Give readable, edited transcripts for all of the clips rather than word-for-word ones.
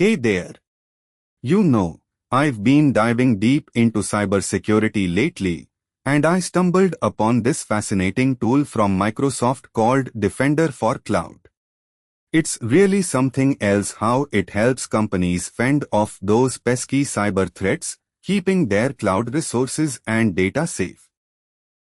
Hey there. You know, I've been diving deep into cybersecurity lately, and I stumbled upon this fascinating tool from Microsoft called Defender for Cloud. It's really something else how it helps companies fend off those pesky cyber threats, keeping their cloud resources and data safe.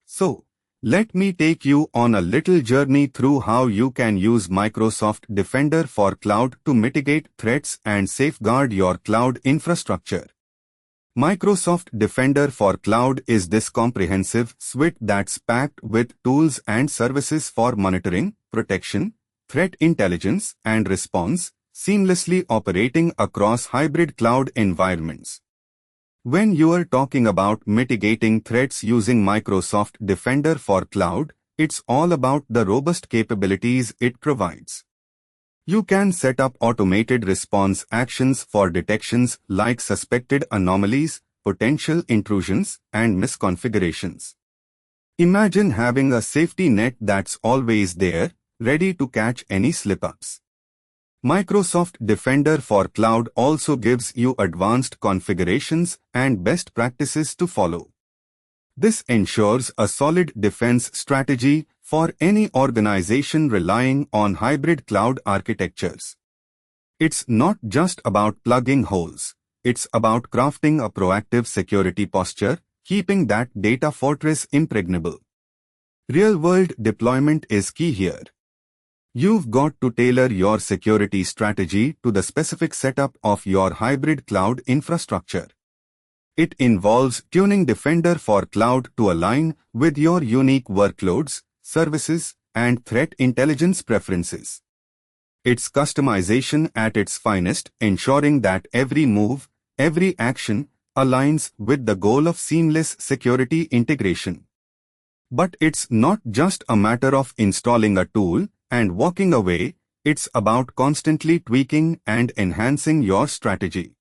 So, let me take you on a little journey through how you can use Microsoft Defender for Cloud to mitigate threats and safeguard your cloud infrastructure. Microsoft Defender for Cloud is this comprehensive suite that's packed with tools and services for monitoring, protection, threat intelligence, and response, seamlessly operating across hybrid cloud environments. When you are talking about mitigating threats using Microsoft Defender for Cloud, it's all about the robust capabilities it provides. You can set up automated response actions for detections like suspected anomalies, potential intrusions, and misconfigurations. Imagine having a safety net that's always there, ready to catch any slip-ups. Microsoft Defender for Cloud also gives you advanced configurations and best practices to follow. This ensures a solid defense strategy for any organization relying on hybrid cloud architectures. It's not just about plugging holes. It's about crafting a proactive security posture, keeping that data fortress impregnable. Real-world deployment is key here. You've got to tailor your security strategy to the specific setup of your hybrid cloud infrastructure. It involves tuning Defender for Cloud to align with your unique workloads, services, and threat intelligence preferences. It's customization at its finest, ensuring that every move, every action, aligns with the goal of seamless security integration. But it's not just a matter of installing a tool and walking away, it's about constantly tweaking and enhancing your strategy.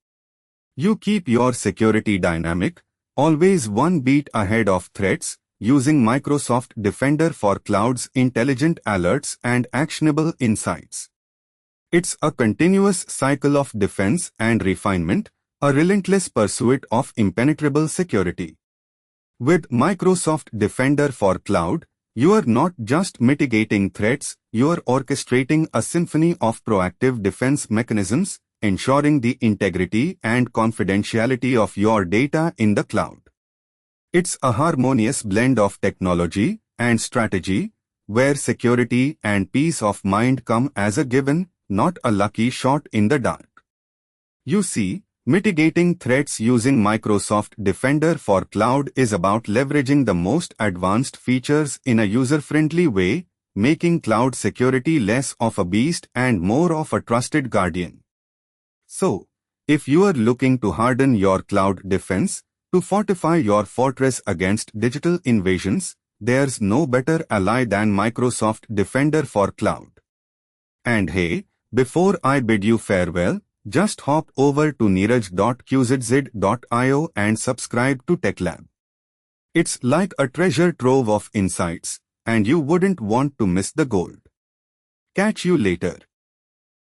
You keep your security dynamic, always one beat ahead of threats, using Microsoft Defender for Cloud's intelligent alerts and actionable insights. It's a continuous cycle of defense and refinement, a relentless pursuit of impenetrable security. With Microsoft Defender for Cloud, you are not just mitigating threats, you are orchestrating a symphony of proactive defense mechanisms, ensuring the integrity and confidentiality of your data in the cloud. It's a harmonious blend of technology and strategy, where security and peace of mind come as a given, not a lucky shot in the dark. You see, mitigating threats using Microsoft Defender for Cloud is about leveraging the most advanced features in a user-friendly way, making cloud security less of a beast and more of a trusted guardian. So, if you are looking to harden your cloud defense, to fortify your fortress against digital invasions, there's no better ally than Microsoft Defender for Cloud. And hey, before I bid you farewell, just hop over to neeraj.qzz.io and subscribe to TechLab. It's like a treasure trove of insights, and you wouldn't want to miss the gold. Catch you later.